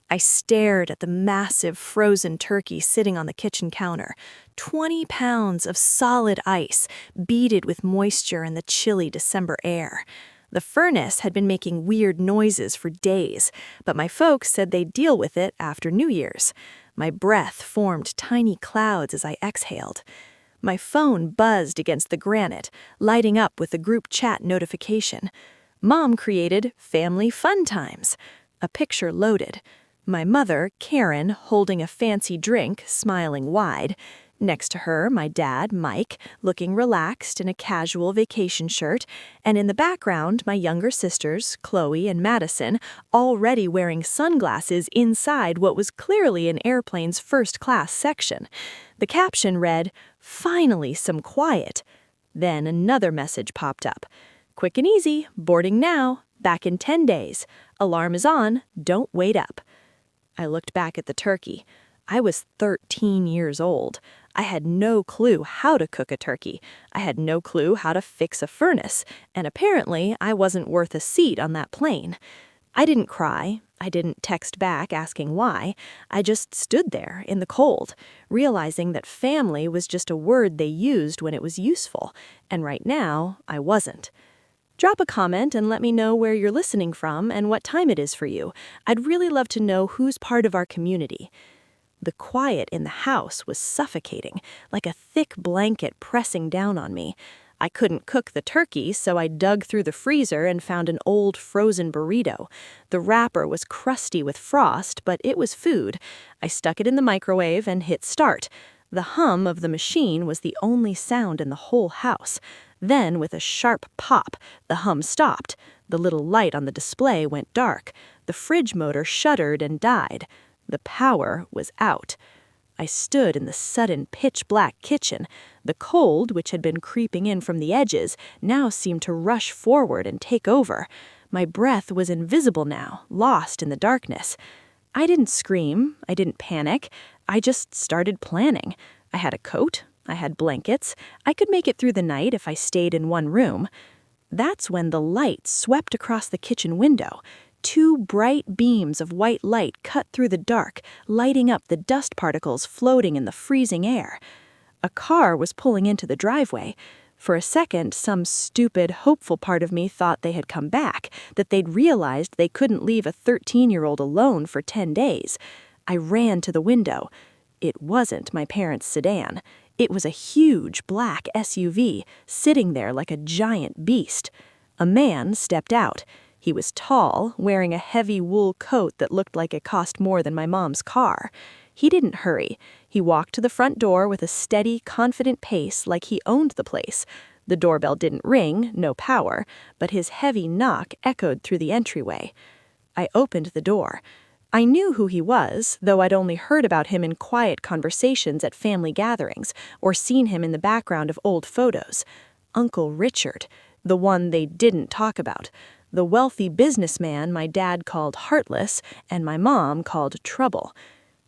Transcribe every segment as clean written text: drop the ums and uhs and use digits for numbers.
I stared at the massive frozen turkey sitting on the kitchen counter, 20 pounds of solid ice, beaded with moisture in the chilly December air. The furnace had been making weird noises for days, but my folks said they'd deal with it after New Year's. My breath formed tiny clouds as I exhaled. My phone buzzed against the granite, lighting up with a group chat notification. Mom created Family Fun Times. A picture loaded. My mother, Karen, holding a fancy drink, smiling wide. Next to her, my dad, Mike, looking relaxed in a casual vacation shirt, and in the background, my younger sisters, Chloe and Madison, already wearing sunglasses inside what was clearly an airplane's first-class section. The caption read, "Finally some quiet." Then another message popped up. "Quick and easy, boarding now, back in 10 days. Alarm is on, don't wait up." I looked back at the turkey. I was 13 years old. I had no clue how to cook a turkey. I had no clue how to fix a furnace, and apparently I wasn't worth a seat on that plane. I didn't cry. I didn't text back asking why. I just stood there in the cold, realizing that family was just a word they used when it was useful, and right now I wasn't. Drop a comment and let me know where you're listening from and what time it is for you. I'd really love to know who's part of our community. The quiet in the house was suffocating, like a thick blanket pressing down on me. I couldn't cook the turkey, so I dug through the freezer and found an old frozen burrito. The wrapper was crusty with frost, but it was food. I stuck it in the microwave and hit start. The hum of the machine was the only sound in the whole house. Then, with a sharp pop, the hum stopped. The little light on the display went dark. The fridge motor shuddered and died. The power was out. I stood in the sudden pitch-black kitchen. The cold, which had been creeping in from the edges, now seemed to rush forward and take over. My breath was invisible now, lost in the darkness. I didn't scream. I didn't panic. I just started planning. I had a coat. I had blankets. I could make it through the night if I stayed in one room. That's when the light swept across the kitchen window. 2 bright beams of white light cut through the dark, lighting up the dust particles floating in the freezing air. A car was pulling into the driveway. For a second, some stupid, hopeful part of me thought they had come back, that they'd realized they couldn't leave a 13-year-old alone for 10 days. I ran to the window. It wasn't my parents' sedan. It was a huge black SUV, sitting there like a giant beast. A man stepped out. He was tall, wearing a heavy wool coat that looked like it cost more than my mom's car. He didn't hurry. He walked to the front door with a steady, confident pace like he owned the place. The doorbell didn't ring, no power, but his heavy knock echoed through the entryway. I opened the door. I knew who he was, though I'd only heard about him in quiet conversations at family gatherings or seen him in the background of old photos. Uncle Richard, the one they didn't talk about. The wealthy businessman my dad called heartless and my mom called trouble.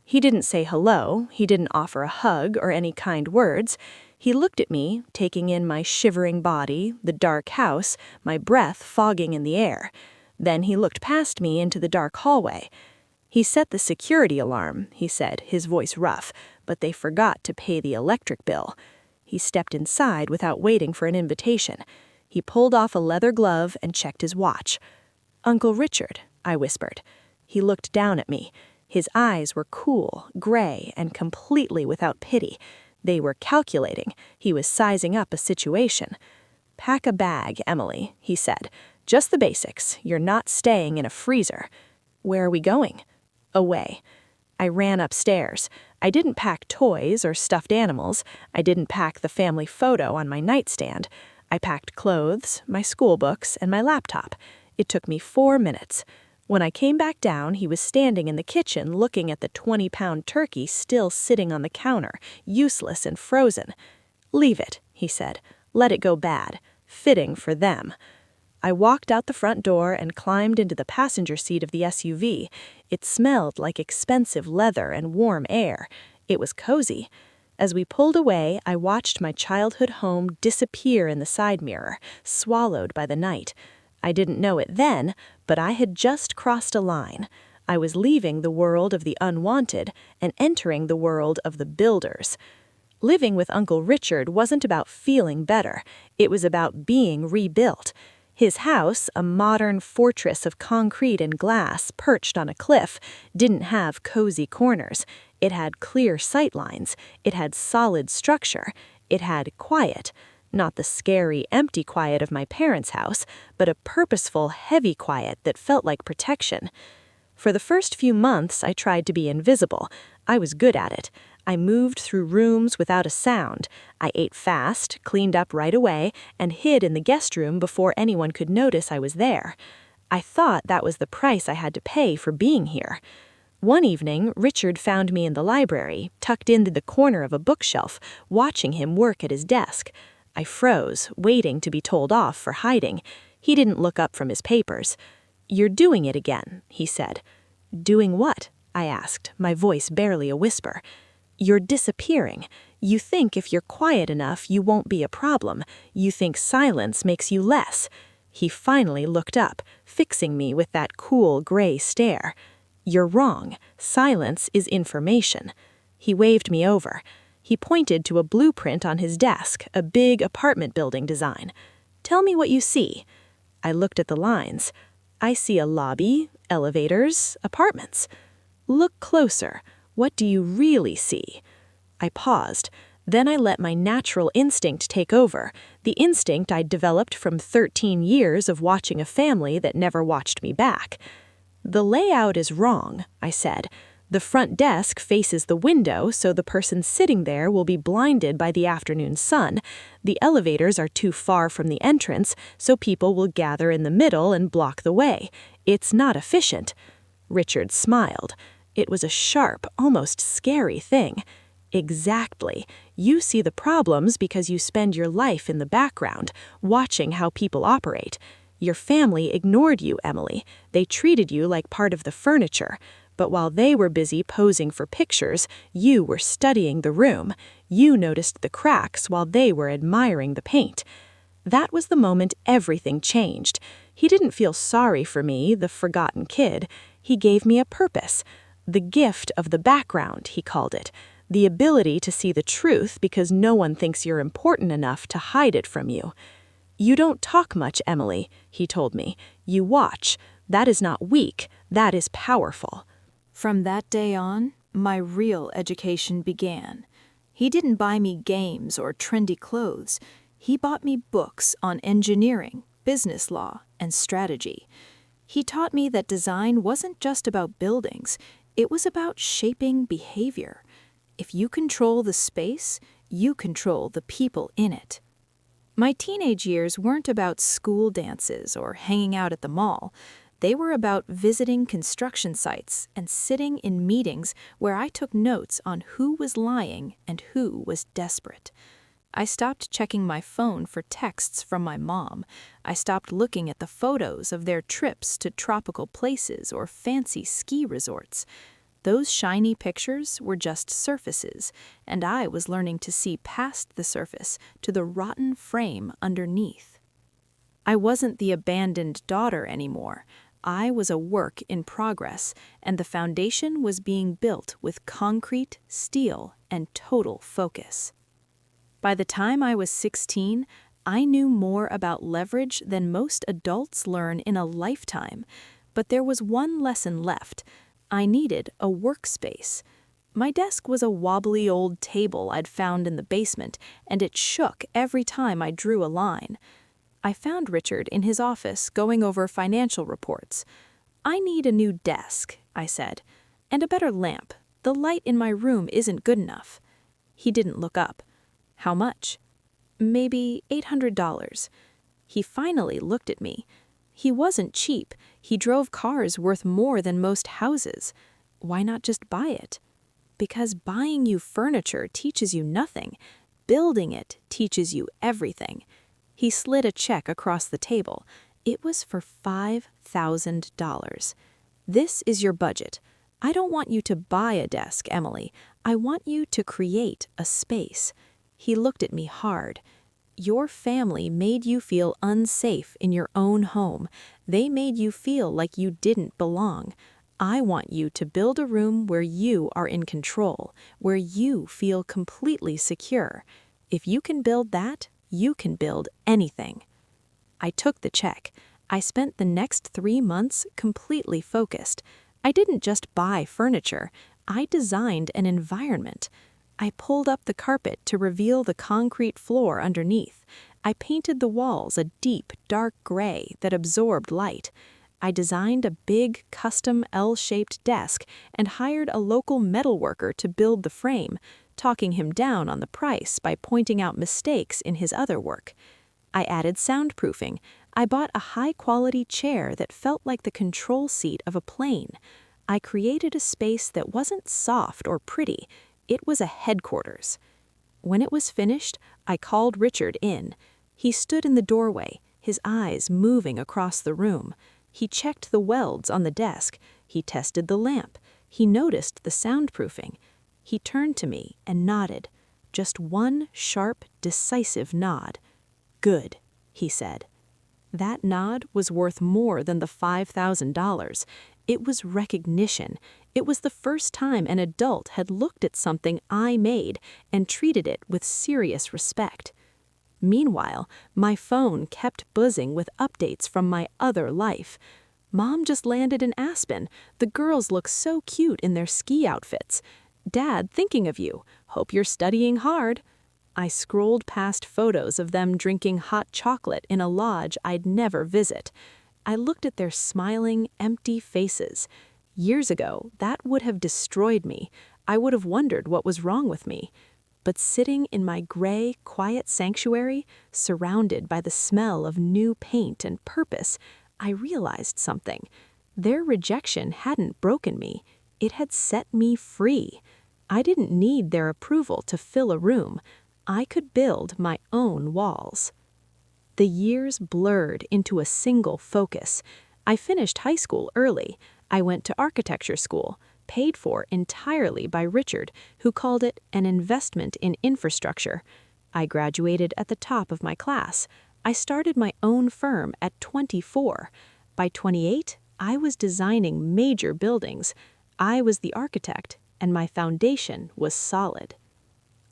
He didn't say hello, he didn't offer a hug or any kind words. He looked at me, taking in my shivering body, the dark house, my breath fogging in the air. Then he looked past me into the dark hallway. "He set the security alarm," he said, his voice rough, "but they forgot to pay the electric bill." He stepped inside without waiting for an invitation. He pulled off a leather glove and checked his watch. "Uncle Richard," I whispered. He looked down at me. His eyes were cool, gray, and completely without pity. They were calculating. He was sizing up a situation. "Pack a bag, Emily," he said. "Just the basics. You're not staying in a freezer." "Where are we going?" "Away." I ran upstairs. I didn't pack toys or stuffed animals. I didn't pack the family photo on my nightstand. I packed clothes, my school books, and my laptop. It took me 4 minutes. When I came back down, he was standing in the kitchen looking at the 20-pound turkey still sitting on the counter, useless and frozen. "Leave it," he said. "Let it go bad. Fitting for them." I walked out the front door and climbed into the passenger seat of the SUV. It smelled like expensive leather and warm air. It was cozy. As we pulled away, I watched my childhood home disappear in the side mirror, swallowed by the night. I didn't know it then, but I had just crossed a line. I was leaving the world of the unwanted and entering the world of the builders. Living with Uncle Richard wasn't about feeling better. It was about being rebuilt. His house, a modern fortress of concrete and glass perched on a cliff, didn't have cozy corners. It had clear sight lines. It had solid structure. It had quiet. Not the scary, empty quiet of my parents' house, but a purposeful, heavy quiet that felt like protection. For the first few months, I tried to be invisible. I was good at it. I moved through rooms without a sound. I ate fast, cleaned up right away, and hid in the guest room before anyone could notice I was there. I thought that was the price I had to pay for being here. One evening, Richard found me in the library, tucked into the corner of a bookshelf, watching him work at his desk. I froze, waiting to be told off for hiding. He didn't look up from his papers. "You're doing it again," he said. "Doing what?" I asked, my voice barely a whisper. "You're disappearing. You think if you're quiet enough, you won't be a problem. You think silence makes you less." He finally looked up, fixing me with that cool gray stare. "You're wrong. Silence is information." He waved me over. He pointed to a blueprint on his desk, a big apartment building design. "Tell me what you see." I looked at the lines. "I see a lobby, elevators, apartments." "Look closer. What do you really see?" I paused. Then I let my natural instinct take over, the instinct I'd developed from 13 years of watching a family that never watched me back. "The layout is wrong," I said. "The front desk faces the window, so the person sitting there will be blinded by the afternoon sun. The elevators are too far from the entrance, so people will gather in the middle and block the way. It's not efficient." Richard smiled. It was a sharp, almost scary thing. "Exactly. You see the problems because you spend your life in the background, watching how people operate. Your family ignored you, Emily. They treated you like part of the furniture. But while they were busy posing for pictures, you were studying the room. You noticed the cracks while they were admiring the paint." That was the moment everything changed. He didn't feel sorry for me, the forgotten kid. He gave me a purpose. The gift of the background, he called it. The ability to see the truth because no one thinks you're important enough to hide it from you. "You don't talk much, Emily," he told me. "You watch. That is not weak. That is powerful." From that day on, my real education began. He didn't buy me games or trendy clothes. He bought me books on engineering, business law, and strategy. He taught me that design wasn't just about buildings. It was about shaping behavior. If you control the space, you control the people in it. My teenage years weren't about school dances or hanging out at the mall. They were about visiting construction sites and sitting in meetings where I took notes on who was lying and who was desperate. I stopped checking my phone for texts from my mom. I stopped looking at the photos of their trips to tropical places or fancy ski resorts. Those shiny pictures were just surfaces, and I was learning to see past the surface to the rotten frame underneath. I wasn't the abandoned daughter anymore. I was a work in progress, and the foundation was being built with concrete, steel, and total focus. By the time I was 16, I knew more about leverage than most adults learn in a lifetime. But there was one lesson left. I needed a workspace. My desk was a wobbly old table I'd found in the basement, and it shook every time I drew a line. I found Richard in his office going over financial reports. "I need a new desk," I said, "and a better lamp. The light in my room isn't good enough." He didn't look up. "How much?" "Maybe $800. He finally looked at me. He wasn't cheap. He drove cars worth more than most houses. Why not just buy it? Because buying you furniture teaches you nothing. Building it teaches you everything. He slid a check across the table. It was for $5,000. "This is your budget. I don't want you to buy a desk, Emily. I want you to create a space." He looked at me hard. "Your family made you feel unsafe in your own home. They made you feel like you didn't belong. I want you to build a room where you are in control, where you feel completely secure. If you can build that, you can build anything." I took the check. I spent the next 3 months completely focused. I didn't just buy furniture. I designed an environment. I pulled up the carpet to reveal the concrete floor underneath. I painted the walls a deep, dark gray that absorbed light. I designed a big, custom L-shaped desk and hired a local metalworker to build the frame, talking him down on the price by pointing out mistakes in his other work. I added soundproofing. I bought a high-quality chair that felt like the control seat of a plane. I created a space that wasn't soft or pretty. It was a headquarters. When it was finished, I called Richard in. He stood in the doorway, his eyes moving across the room. He checked the welds on the desk. He tested the lamp. He noticed the soundproofing. He turned to me and nodded. Just one sharp, decisive nod. "Good," he said. That nod was worth more than the $5,000. It was recognition. It was the first time an adult had looked at something I made and treated it with serious respect. Meanwhile, my phone kept buzzing with updates from my other life. "Mom just landed in Aspen. The girls look so cute in their ski outfits. Dad, thinking of you. Hope you're studying hard." I scrolled past photos of them drinking hot chocolate in a lodge I'd never visit. I looked at their smiling, empty faces. Years ago, that would have destroyed me. I would have wondered what was wrong with me. But sitting in my gray, quiet sanctuary, surrounded by the smell of new paint and purpose, I realized something. Their rejection hadn't broken me. It had set me free. I didn't need their approval to fill a room. I could build my own walls. The years blurred into a single focus. I finished high school early. I went to architecture school, paid for entirely by Richard, who called it an investment in infrastructure. I graduated at the top of my class. I started my own firm at 24. By 28, I was designing major buildings. I was the architect, and my foundation was solid.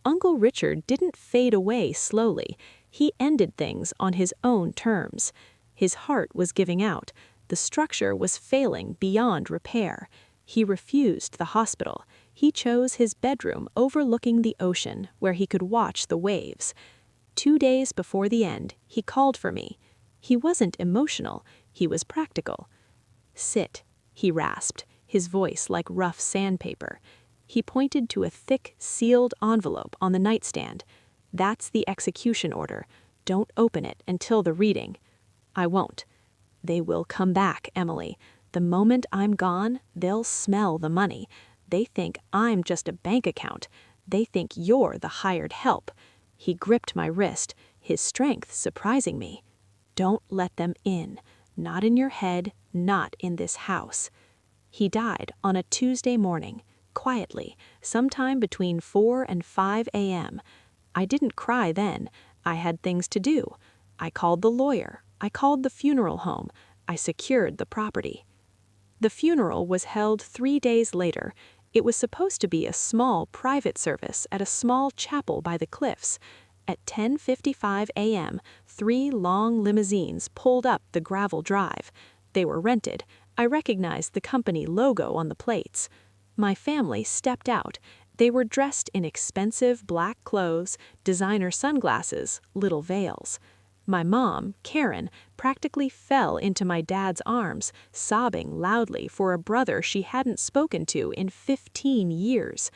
Uncle Richard didn't fade away slowly. He ended things on his own terms. His heart was giving out. The structure was failing beyond repair. He refused the hospital. He chose his bedroom overlooking the ocean where he could watch the waves. 2 days before the end, he called for me. He wasn't emotional. He was practical. "Sit," he rasped, his voice like rough sandpaper. He pointed to a thick, sealed envelope on the nightstand. "That's the execution order. Don't open it until the reading." "I won't." "They will come back, Emily. The moment I'm gone, they'll smell the money. They think I'm just a bank account. They think you're the hired help." He gripped my wrist, his strength surprising me. "Don't let them in. Not in your head, not in this house." He died on a Tuesday morning, quietly, sometime between 4 and 5 a.m. I didn't cry then. I had things to do. I called the lawyer. I called the funeral home. I secured the property. The funeral was held 3 days later. It was supposed to be a small private service at a small chapel by the cliffs. At 10:55 a.m., 3 long limousines pulled up the gravel drive. They were rented. I recognized the company logo on the plates. My family stepped out. They were dressed in expensive black clothes, designer sunglasses, little veils. My mom, Karen, practically fell into my dad's arms, sobbing loudly for a brother she hadn't spoken to in 15 years.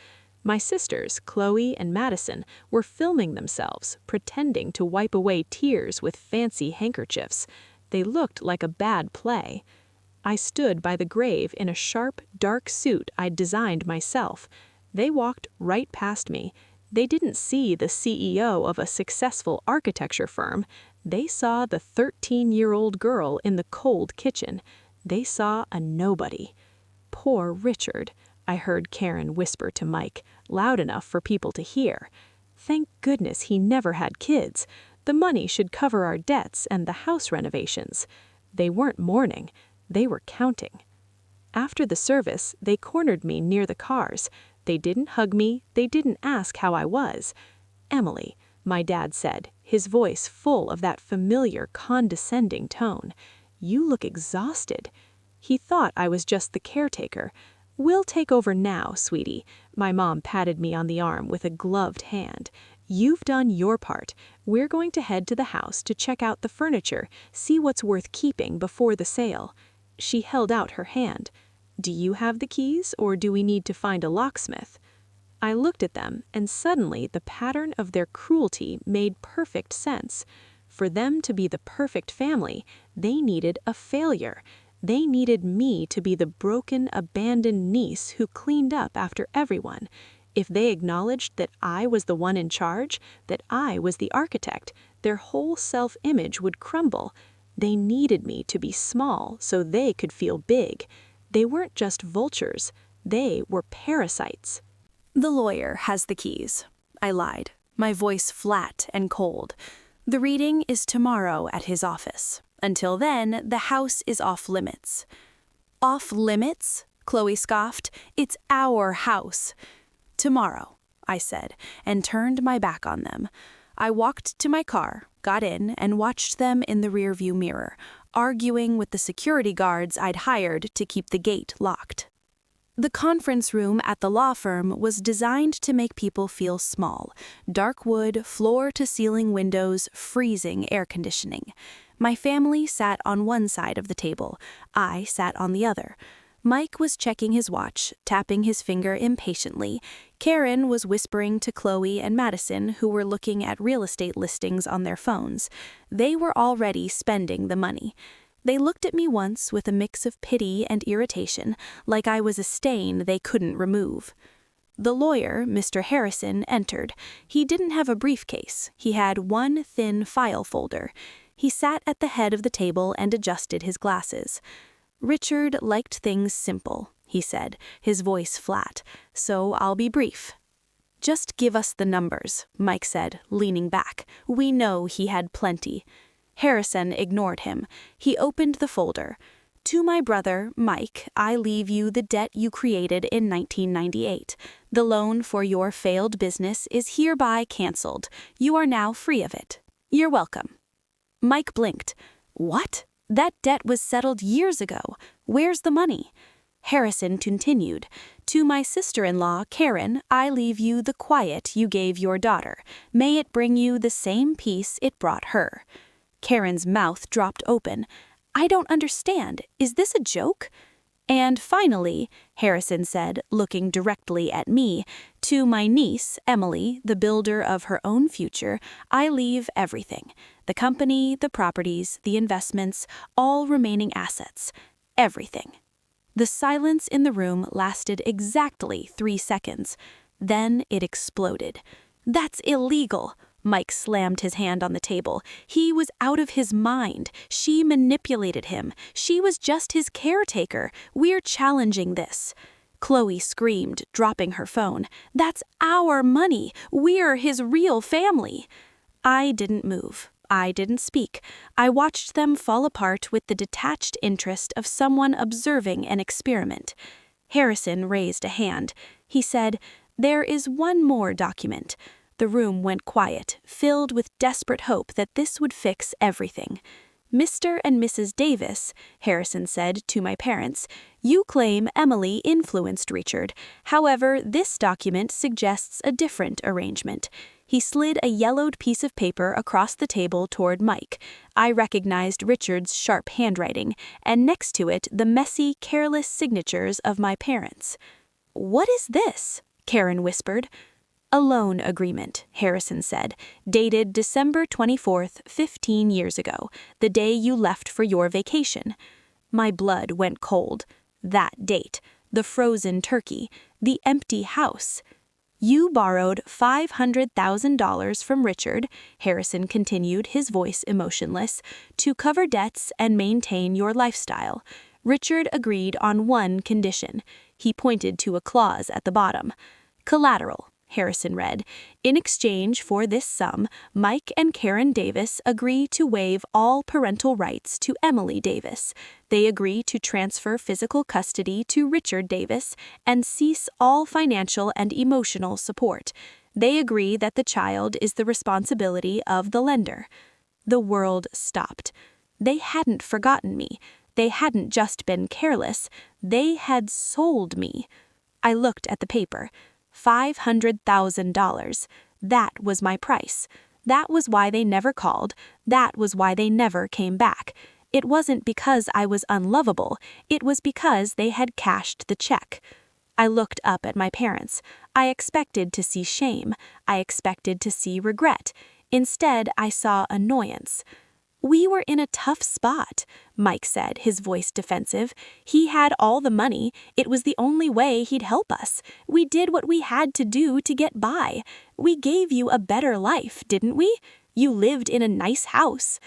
My sisters, Chloe and Madison, were filming themselves, pretending to wipe away tears with fancy handkerchiefs. They looked like a bad play. I stood by the grave in a sharp, dark suit I'd designed myself. They walked right past me. They didn't see the CEO of a successful architecture firm. They saw the 13-year-old girl in the cold kitchen. They saw a nobody. "Poor Richard," I heard Karen whisper to Mike, loud enough for people to hear. "Thank goodness he never had kids. The money should cover our debts and the house renovations." They weren't mourning. They were counting. After the service, they cornered me near the cars. They didn't hug me, they didn't ask how I was. "Emily," my dad said, his voice full of that familiar, condescending tone, "you look exhausted." He thought I was just the caretaker. "We'll take over now, sweetie." My mom patted me on the arm with a gloved hand. "You've done your part. We're going to head to the house to check out the furniture, see what's worth keeping before the sale." She held out her hand. "Do you have the keys, or do we need to find a locksmith?" I looked at them, and suddenly the pattern of their cruelty made perfect sense. For them to be the perfect family, they needed a failure. They needed me to be the broken, abandoned niece who cleaned up after everyone. If they acknowledged that I was the one in charge, that I was the architect, their whole self-image would crumble. They needed me to be small so they could feel big. They weren't just vultures, they were parasites. "The lawyer has the keys," I lied, my voice flat and cold. "The reading is tomorrow at his office. Until then, the house is off limits." "Off limits?" Chloe scoffed. "It's our house." "Tomorrow," I said, and turned my back on them. I walked to my car, got in, and watched them in the rearview mirror, arguing with the security guards I'd hired to keep the gate locked. The conference room at the law firm was designed to make people feel small. Dark wood, floor-to-ceiling windows, freezing air conditioning. My family sat on one side of the table. I sat on the other. Mike was checking his watch, tapping his finger impatiently. Karen was whispering to Chloe and Madison, who were looking at real estate listings on their phones. They were already spending the money. They looked at me once with a mix of pity and irritation, like I was a stain they couldn't remove. The lawyer, Mr. Harrison, entered. He didn't have a briefcase. He had one thin file folder. He sat at the head of the table and adjusted his glasses. "Richard liked things simple," he said, his voice flat, "so I'll be brief." "Just give us the numbers," Mike said, leaning back. We know he had plenty. Harrison ignored him. He opened the folder. "To my brother, Mike, I leave you the debt you created in 1998. The loan for your failed business is hereby canceled. You are now free of it. You're welcome." Mike blinked. "What? That debt was settled years ago. Where's the money?" Harrison continued. "To my sister-in-law, Karen, I leave you the quiet you gave your daughter. May it bring you the same peace it brought her." Karen's mouth dropped open. "I don't understand. Is this a joke?" "And finally," Harrison said, looking directly at me, "to my niece, Emily, the builder of her own future, I leave everything. The company, the properties, the investments, all remaining assets. Everything." The silence in the room lasted exactly 3 seconds. Then it exploded. "That's illegal." Mike slammed his hand on the table. "He was out of his mind. She manipulated him. She was just his caretaker. We're challenging this." Chloe screamed, dropping her phone. "That's our money. We're his real family." I didn't move. I didn't speak. I watched them fall apart with the detached interest of someone observing an experiment. Harrison raised a hand. He said, "There is one more document." The room went quiet, filled with desperate hope that this would fix everything. "Mr. and Mrs. Davis," Harrison said to my parents, "you claim Emily influenced Richard. However, this document suggests a different arrangement." He slid a yellowed piece of paper across the table toward Mike. I recognized Richard's sharp handwriting, and next to it the messy, careless signatures of my parents. "What is this?" Karen whispered. "A loan agreement," Harrison said, "dated December 24th, 15 years ago, the day you left for your vacation." My blood went cold. That date, the frozen turkey, the empty house. "You borrowed $500,000 from Richard," Harrison continued, his voice emotionless, "to cover debts and maintain your lifestyle. Richard agreed on one condition." He pointed to a clause at the bottom. "Collateral." Harrison read. In exchange for this sum, Mike and Karen Davis agree to waive all parental rights to Emily Davis. They agree to transfer physical custody to Richard Davis and cease all financial and emotional support. They agree that the child is the responsibility of the lender. The world stopped. They hadn't forgotten me. They hadn't just been careless. They had sold me. I looked at the paper. $500,000. That was my price. That was why they never called. That was why they never came back. It wasn't because I was unlovable. It was because they had cashed the check. I looked up at my parents. I expected to see shame. I expected to see regret. Instead, I saw annoyance. We were in a tough spot, Mike said, his voice defensive. He had all the money. It was the only way he'd help us. We did what we had to do to get by. We gave you a better life, didn't we? You lived in a nice house.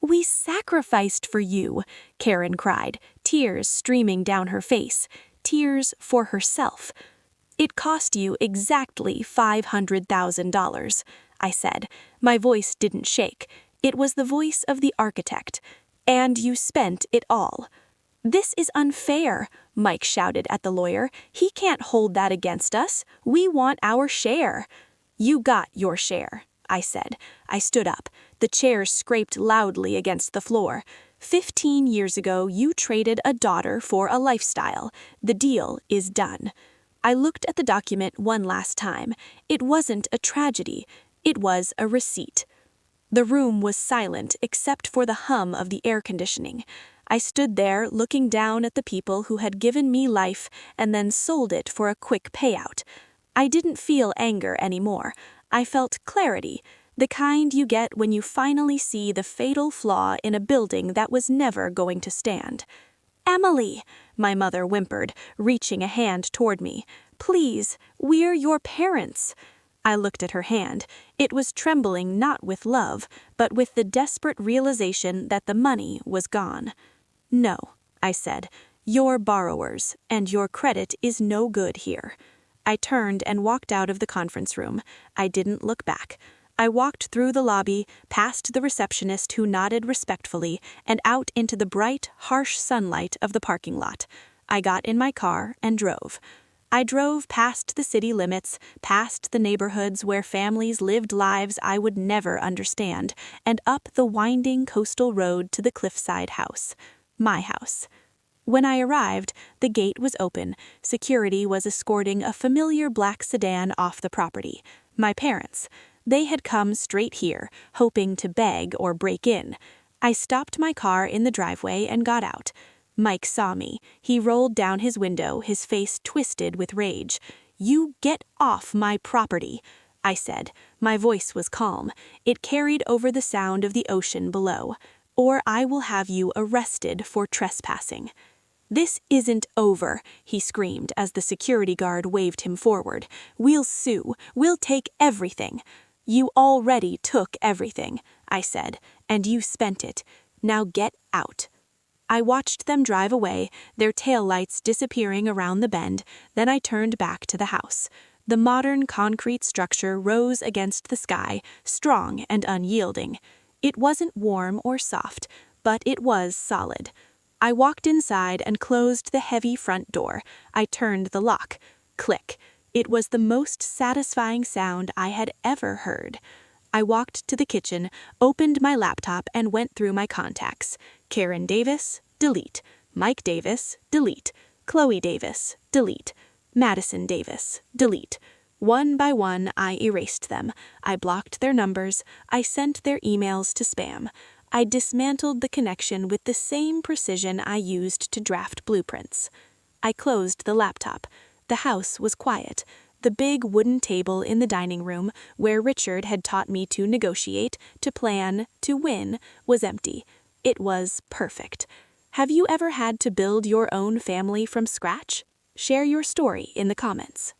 We sacrificed for you, Karen cried, tears streaming down her face. Tears for herself. It cost you exactly $500,000, I said. My voice didn't shake. It was the voice of the architect. And you spent it all. This is unfair, Mike shouted at the lawyer. He can't hold that against us. We want our share. You got your share, I said. I stood up. The chairs scraped loudly against the floor. 15 years ago, you traded a daughter for a lifestyle. The deal is done. I looked at the document one last time. It wasn't a tragedy. It was a receipt. The room was silent except for the hum of the air conditioning. I stood there looking down at the people who had given me life and then sold it for a quick payout. I didn't feel anger anymore. I felt clarity, the kind you get when you finally see the fatal flaw in a building that was never going to stand. Emily, my mother whimpered, reaching a hand toward me. Please, we're your parents. I looked at her hand. It was trembling not with love, but with the desperate realization that the money was gone. No, I said, you're borrowers, and your credit is no good here. I turned and walked out of the conference room. I didn't look back. I walked through the lobby, past the receptionist who nodded respectfully, and out into the bright, harsh sunlight of the parking lot. I got in my car and drove. I drove past the city limits, past the neighborhoods where families lived lives I would never understand, and up the winding coastal road to the cliffside house. My house. When I arrived, the gate was open. Security was escorting a familiar black sedan off the property. My parents. They had come straight here, hoping to beg or break in. I stopped my car in the driveway and got out. Mike saw me. He rolled down his window, his face twisted with rage. You get off my property, I said. My voice was calm. It carried over the sound of the ocean below. Or I will have you arrested for trespassing. This isn't over, he screamed as the security guard waved him forward. We'll sue. We'll take everything. You already took everything, I said, and you spent it. Now get out. I watched them drive away, their taillights disappearing around the bend, then I turned back to the house. The modern concrete structure rose against the sky, strong and unyielding. It wasn't warm or soft, but it was solid. I walked inside and closed the heavy front door. I turned the lock. Click. It was the most satisfying sound I had ever heard. I walked to the kitchen, opened my laptop, and went through my contacts. Karen Davis, delete. Mike Davis, delete. Chloe Davis, delete. Madison Davis, delete. One by one, I erased them. I blocked their numbers. I sent their emails to spam. I dismantled the connection with the same precision I used to draft blueprints. I closed the laptop. The house was quiet. The big wooden table in the dining room, where Richard had taught me to negotiate, to plan, to win, was empty. It was perfect. Have you ever had to build your own family from scratch? Share your story in the comments.